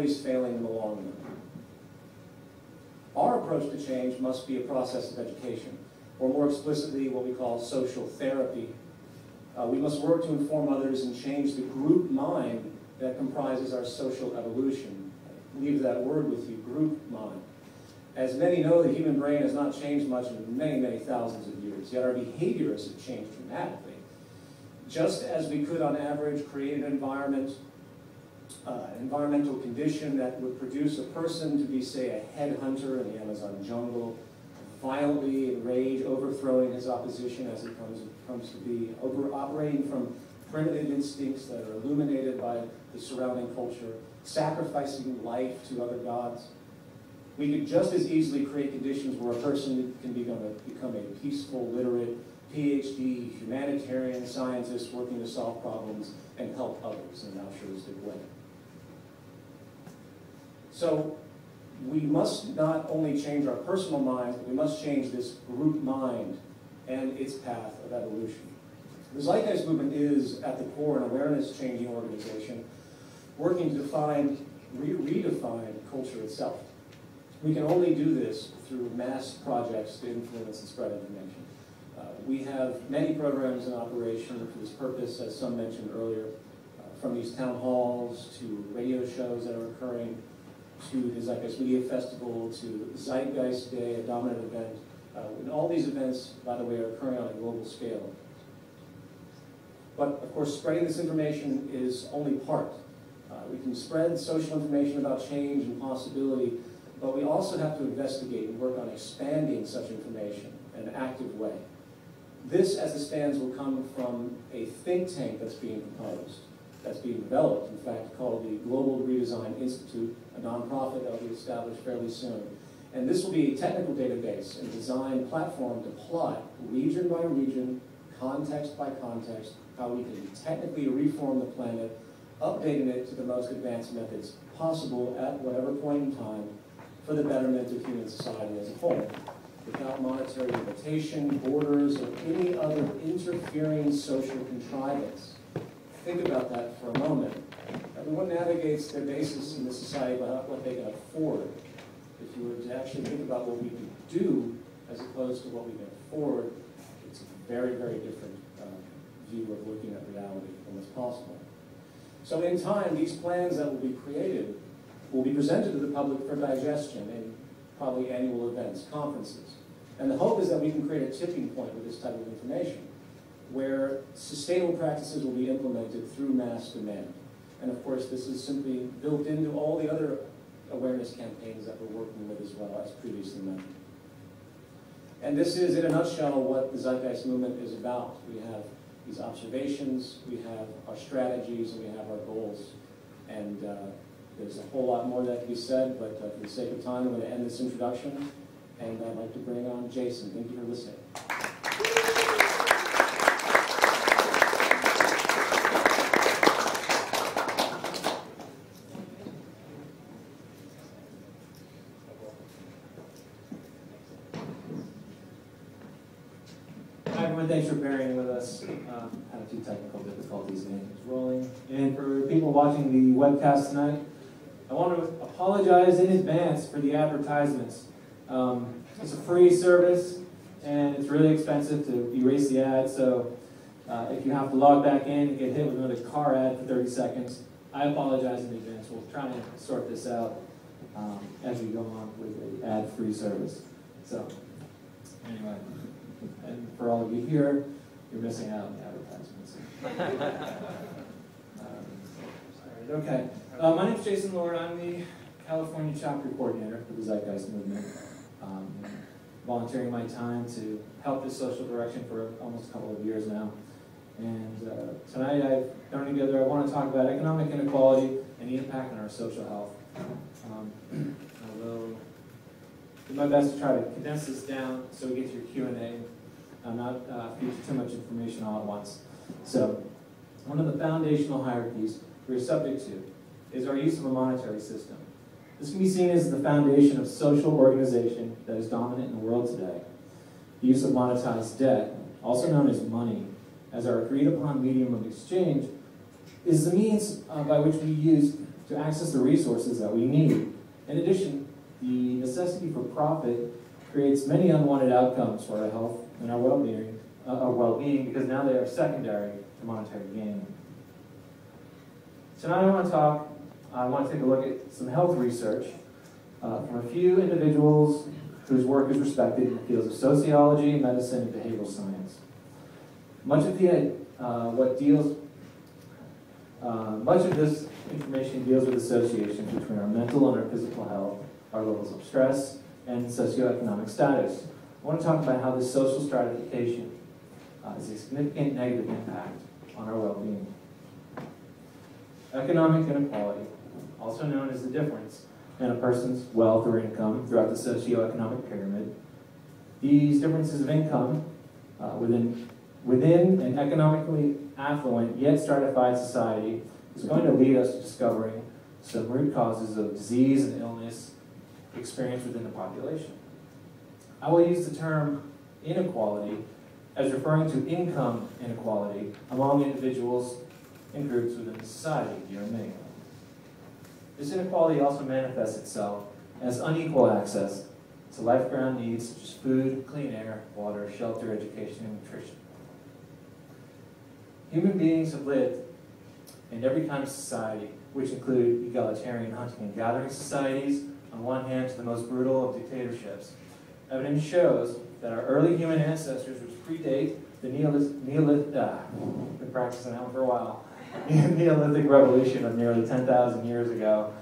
always failing in the long run. Our approach to change must be a process of education, or more explicitly, what we call social therapy. We must work to inform others and change the group mind that comprises our social evolution. Leave that word with you, group mind. As many know, the human brain has not changed much in many, many thousands of years, yet our behaviors have changed dramatically. Just as we could, on average, create an environmental condition that would produce a person to be, say, a headhunter in the Amazon jungle, violently enraged, overthrowing his opposition as it comes to be, operating from primitive instincts that are illuminated by the surrounding culture, sacrificing life to other gods. We could just as easily create conditions where a person can become a peaceful, literate, PhD, humanitarian scientist working to solve problems and help others in an altruistic way. So we must not only change our personal minds, but we must change this group mind and its path of evolution. The Zeitgeist Movement is, at the core, an awareness-changing organization working to redefine culture itself. We can only do this through mass projects to influence and spread information. We have many programs in operation for this purpose, as some mentioned earlier, from these town halls to radio shows that are occurring, to the Zeitgeist Media Festival, to Zeitgeist Day, a dominant event. And all these events, by the way, are occurring on a global scale. But, of course, spreading this information is only part. We can spread social information about change and possibility, but we also have to investigate and work on expanding such information in an active way. This, as it stands, will come from a think tank that's being proposed, that's being developed, in fact, called the Global Redesign Institute, a nonprofit that will be established fairly soon. And this will be a technical database and design platform to plot, region by region, context by context, how we can technically reform the planet, updating it to the most advanced methods possible at whatever point in time for the betterment of human society as a whole, without monetary limitation, borders, or any other interfering social contrivance. Think about that for a moment. Everyone navigates their basis in this society about what they can afford. If you were to actually think about what we can do as opposed to what we can afford, it's a very, very different view of looking at reality and what's possible. So in time, these plans that will be created will be presented to the public for digestion in probably annual events, conferences. And the hope is that we can create a tipping point with this type of information, where sustainable practices will be implemented through mass demand. And of course, this is simply built into all the other awareness campaigns that we're working with as well, as previously mentioned. And this is, in a nutshell, what the Zeitgeist Movement is about. We have these observations, we have our strategies, and we have our goals. And there's a whole lot more that can be said, but for the sake of time, I'm going to end this introduction, and I'd like to bring on Jason. Thank you for listening. Hi everyone, thanks for bearing with us. Had a few technical difficulties getting things rolling. And for people watching the webcast tonight, I want to apologize in advance for the advertisements. It's a free service, and it's really expensive to erase the ad, so if you have to log back in and get hit with another car ad for 30 seconds, I apologize in advance. We'll try and sort this out as we go on with the ad-free service. So, anyway. And for all of you here, you're missing out on the advertisements. Okay. My name's Jason Lord. I'm the California chapter coordinator for the Zeitgeist Movement. Volunteering my time to help this social direction for almost a couple of years now. And tonight I've thrown together, I want to talk about economic inequality and the impact on our social health. I will do my best to try to condense this down so we get to your Q&A. I'm not feature too much information all at once. So, one of the foundational hierarchies we're subject to is our use of a monetary system. This can be seen as the foundation of social organization that is dominant in the world today. The use of monetized debt, also known as money, as our agreed-upon medium of exchange, is the means by which we use to access the resources that we need. In addition, the necessity for profit creates many unwanted outcomes for our health and our well-being because now they are secondary to monetary gain. So now I want to take a look at some health research from a few individuals whose work is respected in the fields of sociology, medicine, and behavioral science. Much of this information deals with associations between our mental and our physical health, our levels of stress, and socioeconomic status. I want to talk about how this social stratification has a significant negative impact on our well-being. Economic inequality, also known as the difference in a person's wealth or income throughout the socioeconomic pyramid. These differences of income within an economically affluent yet stratified society is going to lead us to discovering some root causes of disease and illness experienced within the population. I will use the term inequality as referring to income inequality among individuals and groups within the society, you and me. This inequality also manifests itself as unequal access to life-ground needs such as food, clean air, water, shelter, education, and nutrition. Human beings have lived in every kind of society, which include egalitarian hunting and gathering societies, on one hand, to the most brutal of dictatorships. Evidence shows that our early human ancestors, which predate the Neolithic, been practicing that one for a while, Neolithic revolution of nearly 10,000 years ago,